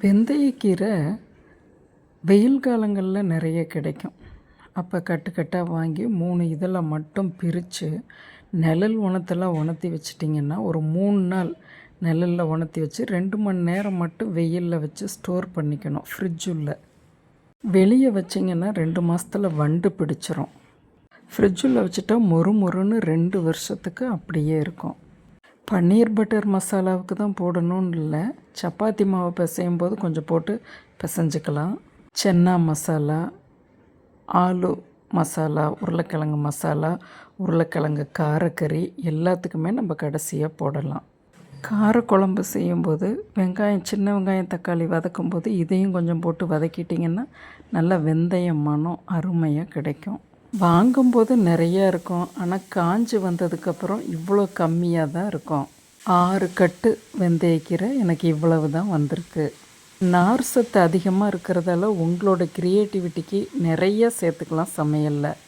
வெந்தயக்கீரை வெயில் காலங்களில் நிறைய கிடைக்கும். அப்போ கட்டு வாங்கி 3 இதில் மட்டும் பிரித்து நிழல் உணர்த்தலாம் உணர்த்தி வச்சிட்டிங்கன்னா ஒரு 3 நாள் நிழலில் உணர்த்தி வச்சு 2 மணி நேரம் மட்டும் வெயிலில் வச்சு ஸ்டோர் பண்ணிக்கணும் ஃப்ரிட்ஜுள்ள. வெளியே வச்சிங்கன்னா 2 மாதத்தில் வண்டு பிடிச்சிரும். ஃப்ரிட்ஜுள்ள வச்சுட்டா மொறுன்னு 2 வருஷத்துக்கு அப்படியே இருக்கும். பன்னீர் பட்டர் மசாலாவுக்கு தான் போடணும்னு இல்லை, சப்பாத்தி மாவு பிசையும் போது கொஞ்சம் போட்டு பிசைஞ்சிக்கலாம். சென்னா மசாலா, ஆலு மசாலா, உருளைக்கிழங்கு மசாலா, உருளைக்கிழங்கு காரக்கறி எல்லாத்துக்குமே நம்ம கடைசியாக போடலாம். காரக்குழம்பு செய்யும்போது சின்ன வெங்காயம் தக்காளி வதக்கும்போது இதையும் கொஞ்சம் போட்டு வதக்கிட்டிங்கன்னா நல்லா வெந்தயம் மணம் அருமையாக கிடைக்கும். வாங்கும்போது நிறையா இருக்கும், ஆனால் காஞ்சி வந்ததுக்கப்புறம் இவ்வளோ கம்மியாக தான் இருக்கும். 6 கட்டு வெந்தயக்கீரை எனக்கு இவ்வளவு தான் வந்திருக்கு. நார் சத்து அதிகமாக இருக்கிறதால உங்களோட க்ரியேட்டிவிட்டிக்கு நிறைய சேர்த்துக்கலாம் சமையலில்.